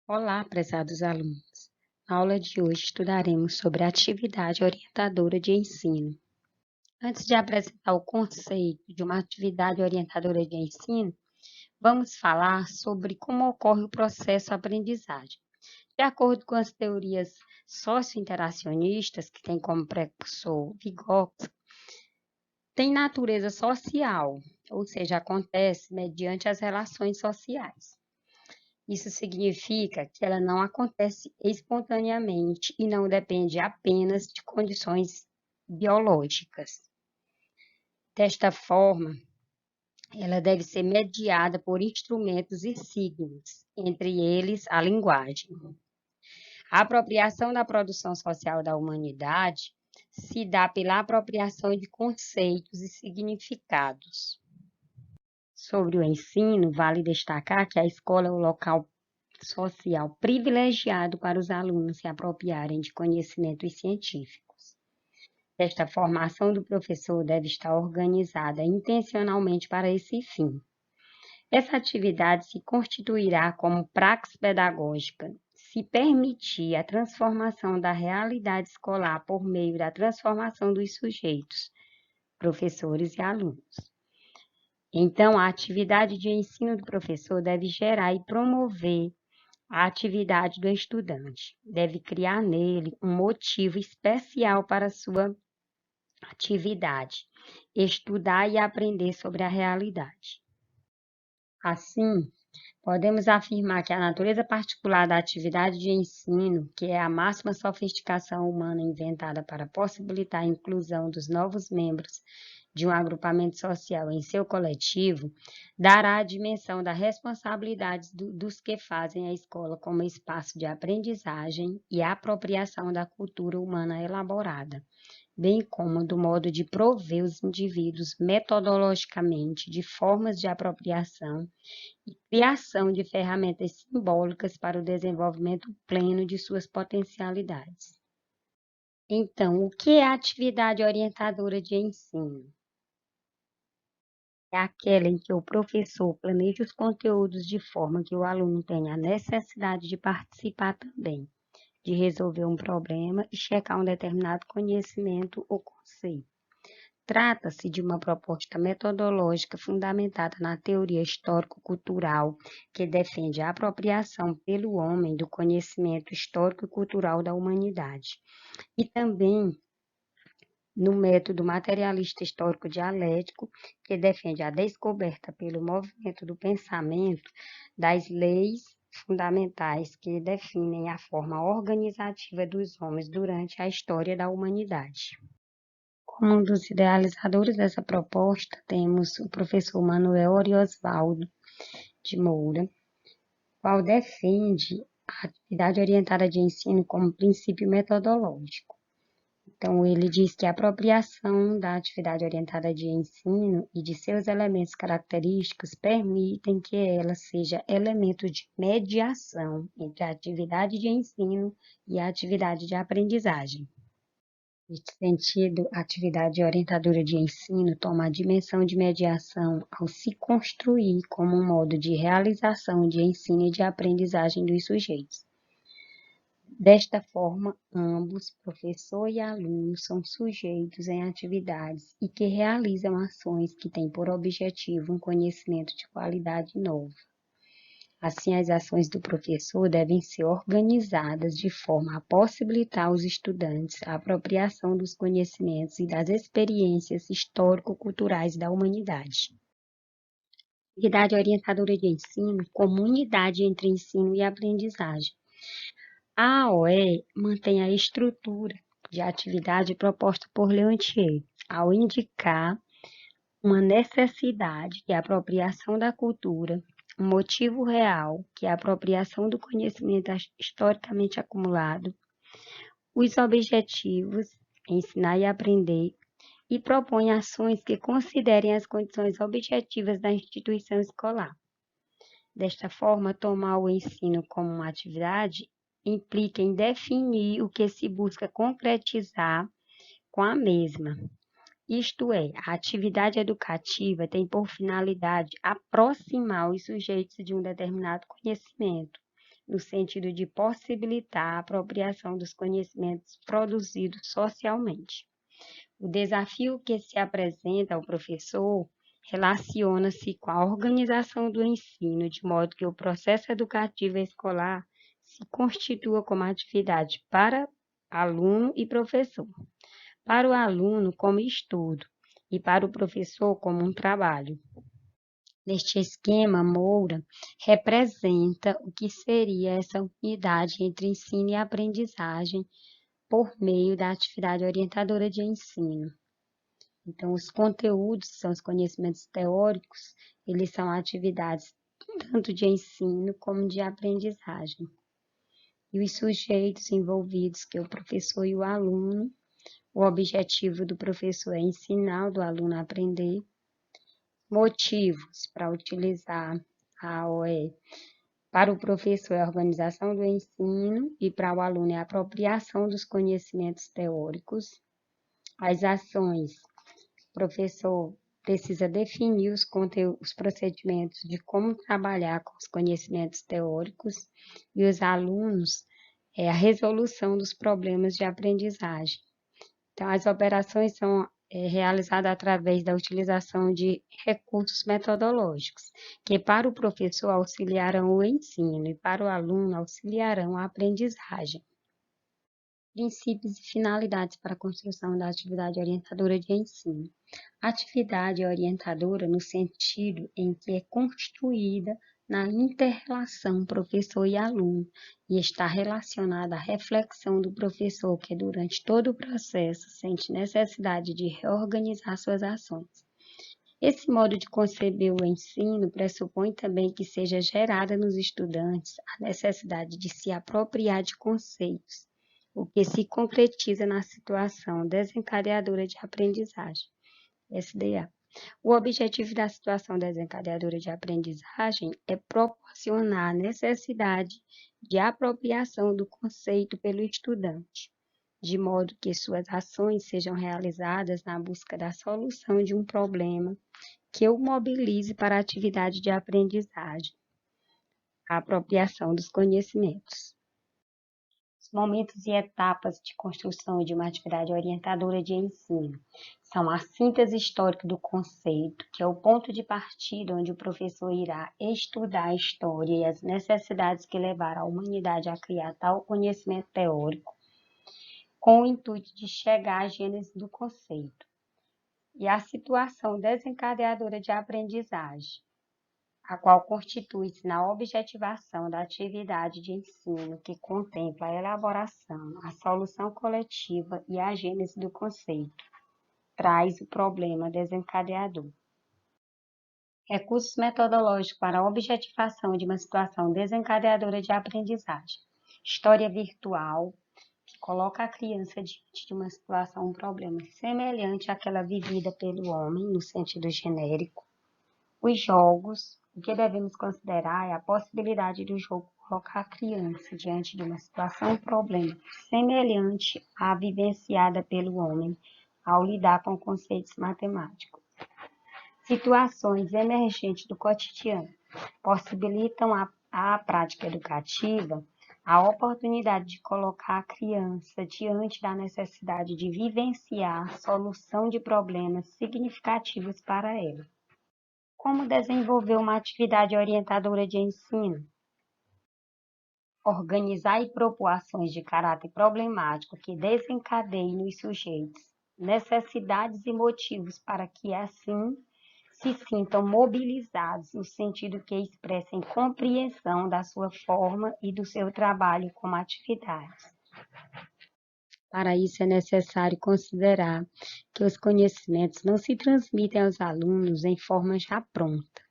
Olá, prezados alunos. Na aula de hoje estudaremos sobre a atividade orientadora de ensino. Antes de apresentar o conceito de uma atividade orientadora de ensino, vamos falar sobre como ocorre o processo de aprendizagem. De acordo com as teorias socio-interacionistas, que tem como precursor Vygotsky, tem natureza social, ou seja, acontece mediante as relações sociais. Isso significa que ela não acontece espontaneamente e não depende apenas de condições biológicas. Desta forma, ela deve ser mediada por instrumentos e signos, entre eles a linguagem. A apropriação da produção social da humanidade se dá pela apropriação de conceitos e significados. Sobre o ensino, vale destacar que a escola é o local social privilegiado para os alunos se apropriarem de conhecimentos científicos. Esta formação do professor deve estar organizada intencionalmente para esse fim. Essa atividade se constituirá como praxis pedagógica se permitir a transformação da realidade escolar por meio da transformação dos sujeitos, professores e alunos. Então, a atividade de ensino do professor deve gerar e promover a atividade do estudante. Deve criar nele um motivo especial para a sua atividade, estudar e aprender sobre a realidade. Assim, podemos afirmar que a natureza particular da atividade de ensino, que é a máxima sofisticação humana inventada para possibilitar a inclusão dos novos membros de um agrupamento social em seu coletivo, dará a dimensão da responsabilidade dos que fazem a escola como espaço de aprendizagem e apropriação da cultura humana elaborada, bem como do modo de prover os indivíduos metodologicamente de formas de apropriação e criação de ferramentas simbólicas para o desenvolvimento pleno de suas potencialidades. Então, o que é a atividade orientadora de ensino? É aquela em que o professor planeja os conteúdos de forma que o aluno tenha a necessidade de participar também, de resolver um problema e checar um determinado conhecimento ou conceito. Trata-se de uma proposta metodológica fundamentada na teoria histórico-cultural, que defende a apropriação pelo homem do conhecimento histórico e cultural da humanidade, e também no método materialista histórico dialético, que defende a descoberta pelo movimento do pensamento das leis fundamentais que definem a forma organizativa dos homens durante a história da humanidade. Como um dos idealizadores dessa proposta, temos o professor Manuel Oriosvaldo de Moura, qual defende a atividade orientada de ensino como princípio metodológico. Então, ele diz que a apropriação da atividade orientada de ensino e de seus elementos característicos permitem que ela seja elemento de mediação entre a atividade de ensino e a atividade de aprendizagem. Neste sentido, a atividade orientadora de ensino toma a dimensão de mediação ao se construir como um modo de realização de ensino e de aprendizagem dos sujeitos. Desta forma, ambos, professor e aluno, são sujeitos em atividades e que realizam ações que têm por objetivo um conhecimento de qualidade nova. Assim, as ações do professor devem ser organizadas de forma a possibilitar aos estudantes a apropriação dos conhecimentos e das experiências histórico-culturais da humanidade. Atividade orientadora de ensino, comunidade entre ensino e aprendizagem. A AOE mantém a estrutura de atividade proposta por Leontier, ao indicar uma necessidade, que é a apropriação da cultura, um motivo real, que é a apropriação do conhecimento historicamente acumulado, os objetivos, ensinar e aprender, e propõe ações que considerem as condições objetivas da instituição escolar. Desta forma, tomar o ensino como uma atividade implica em definir o que se busca concretizar com a mesma. Isto é, a atividade educativa tem por finalidade aproximar os sujeitos de um determinado conhecimento, no sentido de possibilitar a apropriação dos conhecimentos produzidos socialmente. O desafio que se apresenta ao professor relaciona-se com a organização do ensino, de modo que o processo educativo escolar se constitua como atividade para aluno e professor, para o aluno como estudo e para o professor como um trabalho. Neste esquema, Moura representa o que seria essa unidade entre ensino e aprendizagem por meio da atividade orientadora de ensino. Então, os conteúdos são os conhecimentos teóricos, eles são atividades tanto de ensino como de aprendizagem. E os sujeitos envolvidos, que é o professor e o aluno, o objetivo do professor é ensinar o do aluno a aprender. Motivos para utilizar a AOE. Para o professor é a organização do ensino e para o aluno é a apropriação dos conhecimentos teóricos. As ações, o professor precisa definir os procedimentos de como trabalhar com os conhecimentos teóricos e os alunos é a resolução dos problemas de aprendizagem. Então, as operações são realizadas através da utilização de recursos metodológicos, que para o professor auxiliarão o ensino e para o aluno auxiliarão a aprendizagem. Princípios e finalidades para a construção da atividade orientadora de ensino. Atividade orientadora no sentido em que é constituída na inter-relação professor e aluno e está relacionada à reflexão do professor, que durante todo o processo sente necessidade de reorganizar suas ações. Esse modo de conceber o ensino pressupõe também que seja gerada nos estudantes a necessidade de se apropriar de conceitos, o que se concretiza na situação desencadeadora de aprendizagem, SDA. O objetivo da situação desencadeadora de aprendizagem é proporcionar a necessidade de apropriação do conceito pelo estudante, de modo que suas ações sejam realizadas na busca da solução de um problema que o mobilize para a atividade de aprendizagem, a apropriação dos conhecimentos. Os momentos e etapas de construção de uma atividade orientadora de ensino são a síntese histórica do conceito, que é o ponto de partida onde o professor irá estudar a história e as necessidades que levaram a humanidade a criar tal conhecimento teórico, com o intuito de chegar à gênese do conceito. E a situação desencadeadora de aprendizagem, a qual constitui-se na objetivação da atividade de ensino, que contempla a elaboração, a solução coletiva e a gênese do conceito, traz o problema desencadeador. Recursos metodológicos para a objetivação de uma situação desencadeadora de aprendizagem. História virtual, que coloca a criança diante de uma situação, um problema semelhante àquela vivida pelo homem, no sentido genérico. Os jogos, o que devemos considerar é a possibilidade do jogo colocar a criança diante de uma situação, um problema semelhante à vivenciada pelo homem ao lidar com conceitos matemáticos. Situações emergentes do cotidiano possibilitam a prática educativa a oportunidade de colocar a criança diante da necessidade de vivenciar a solução de problemas significativos para ela. Como desenvolver uma atividade orientadora de ensino? Organizar e propor ações de caráter problemático que desencadeiem nos sujeitos necessidades e motivos para que, assim, se sintam mobilizados no sentido que expressem compreensão da sua forma e do seu trabalho como atividade. Para isso, é necessário considerar que os conhecimentos não se transmitem aos alunos em forma já pronta,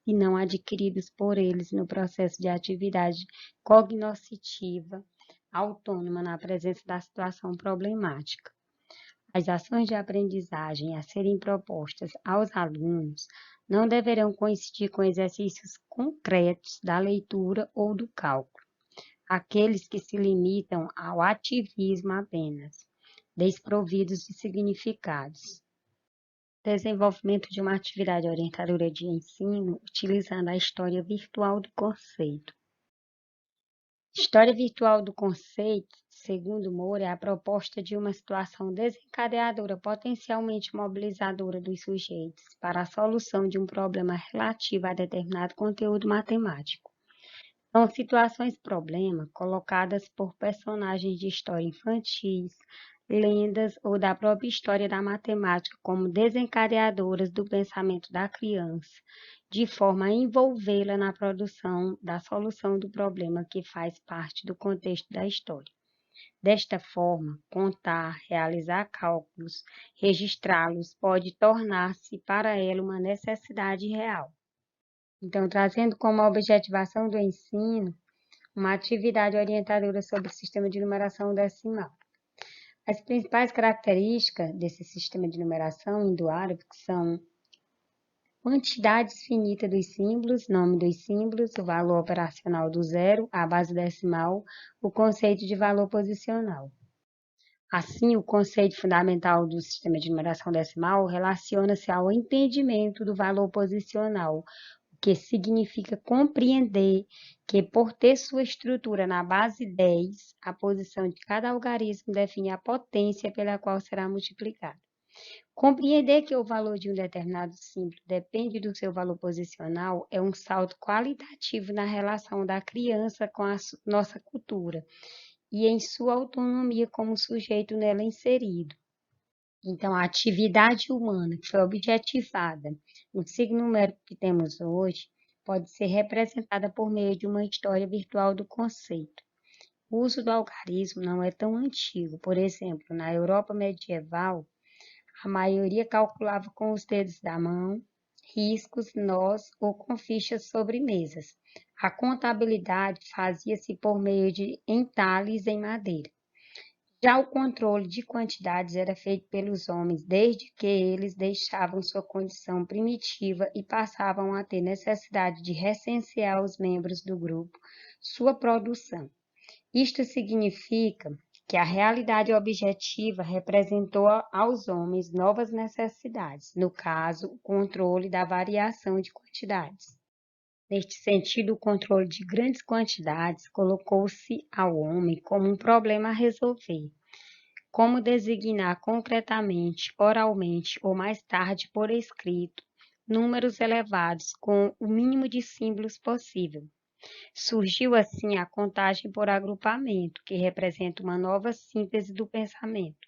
e não adquiridos por eles no processo de atividade cognoscitiva autônoma na presença da situação problemática. As ações de aprendizagem a serem propostas aos alunos não deverão coincidir com exercícios concretos da leitura ou do cálculo, aqueles que se limitam ao ativismo apenas, desprovidos de significados. Desenvolvimento de uma atividade orientadora de ensino utilizando a história virtual do conceito. História virtual do conceito, segundo Moore, é a proposta de uma situação desencadeadora potencialmente mobilizadora dos sujeitos para a solução de um problema relativo a determinado conteúdo matemático. São situações-problema colocadas por personagens de história infantis, lendas ou da própria história da matemática como desencadeadoras do pensamento da criança, de forma a envolvê-la na produção da solução do problema que faz parte do contexto da história. Desta forma, contar, realizar cálculos, registrá-los pode tornar-se para ela uma necessidade real. Então, trazendo como objetivação do ensino uma atividade orientadora sobre o sistema de numeração decimal. As principais características desse sistema de numeração indo-árabe são quantidades finitas dos símbolos, nome dos símbolos, o valor operacional do zero, a base decimal, o conceito de valor posicional. Assim, o conceito fundamental do sistema de numeração decimal relaciona-se ao entendimento do valor posicional, o que significa compreender que, por ter sua estrutura na base 10, a posição de cada algarismo define a potência pela qual será multiplicado. Compreender que o valor de um determinado símbolo depende do seu valor posicional é um salto qualitativo na relação da criança com a nossa cultura e em sua autonomia como sujeito nela inserido. Então, a atividade humana que foi objetivada no signo numérico que temos hoje pode ser representada por meio de uma história virtual do conceito. O uso do algarismo não é tão antigo. Por exemplo, na Europa medieval, a maioria calculava com os dedos da mão, riscos, nós ou com fichas sobre mesas. A contabilidade fazia-se por meio de entalhes em madeira. Já o controle de quantidades era feito pelos homens desde que eles deixavam sua condição primitiva e passavam a ter necessidade de recensear os membros do grupo, sua produção. Isto significa que a realidade objetiva representou aos homens novas necessidades, no caso, o controle da variação de quantidades. Neste sentido, o controle de grandes quantidades colocou-se ao homem como um problema a resolver. Como designar concretamente, oralmente ou mais tarde por escrito, números elevados com o mínimo de símbolos possível. Surgiu assim a contagem por agrupamento, que representa uma nova síntese do pensamento.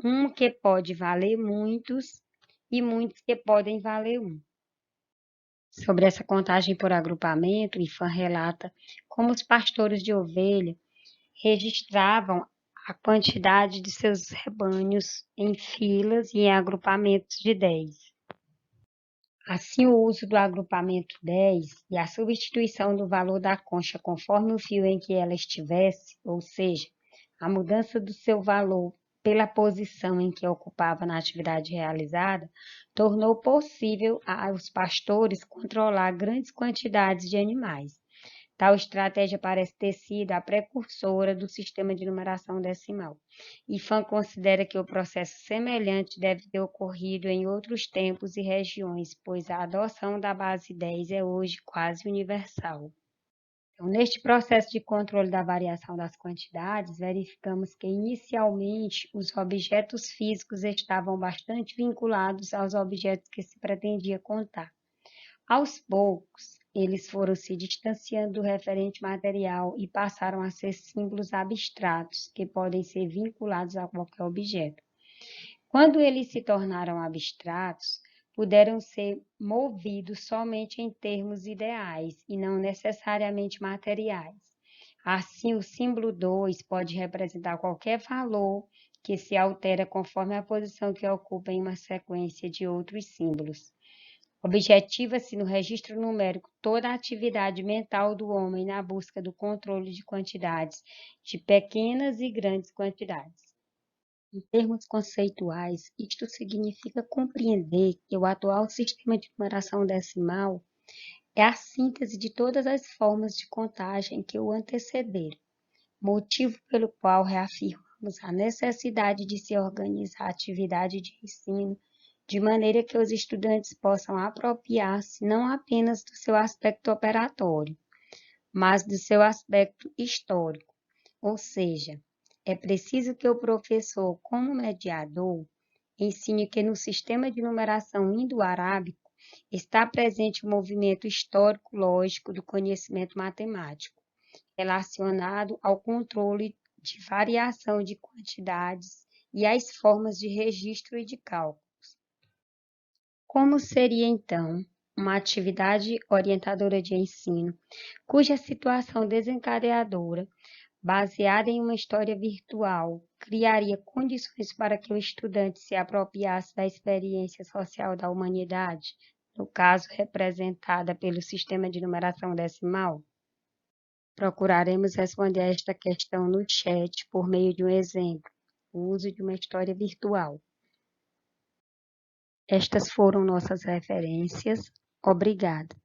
Um que pode valer muitos e muitos que podem valer um. Sobre essa contagem por agrupamento, Ifan relata como os pastores de ovelha registravam a quantidade de seus rebanhos em filas e em agrupamentos de 10. Assim, o uso do agrupamento 10 e a substituição do valor da concha conforme o fio em que ela estivesse, ou seja, a mudança do seu valor pela posição em que ocupava na atividade realizada, tornou possível aos pastores controlar grandes quantidades de animais. Tal estratégia parece ter sido a precursora do sistema de numeração decimal. Ifan considera que o processo semelhante deve ter ocorrido em outros tempos e regiões, pois a adoção da base 10 é hoje quase universal. Então, neste processo de controle da variação das quantidades, verificamos que inicialmente os objetos físicos estavam bastante vinculados aos objetos que se pretendia contar. Aos poucos, eles foram se distanciando do referente material e passaram a ser símbolos abstratos, que podem ser vinculados a qualquer objeto. Quando eles se tornaram abstratos, puderam ser movidos somente em termos ideais e não necessariamente materiais. Assim, o símbolo 2 pode representar qualquer valor que se altera conforme a posição que ocupa em uma sequência de outros símbolos. Objetiva-se no registro numérico toda a atividade mental do homem na busca do controle de quantidades, de pequenas e grandes quantidades. Em termos conceituais, isto significa compreender que o atual sistema de numeração decimal é a síntese de todas as formas de contagem que o antecederam, motivo pelo qual reafirmamos a necessidade de se organizar a atividade de ensino de maneira que os estudantes possam apropriar-se não apenas do seu aspecto operatório, mas do seu aspecto histórico. Ou seja, é preciso que o professor, como mediador, ensine que no sistema de numeração indo-arábico está presente o movimento histórico-lógico do conhecimento matemático, relacionado ao controle de variação de quantidades e às formas de registro e de cálculo. Como seria, então, uma atividade orientadora de ensino, cuja situação desencadeadora, baseada em uma história virtual, criaria condições para que o estudante se apropriasse da experiência social da humanidade, no caso representada pelo sistema de numeração decimal? Procuraremos responder a esta questão no chat por meio de um exemplo, o uso de uma história virtual. Estas foram nossas referências. Obrigada.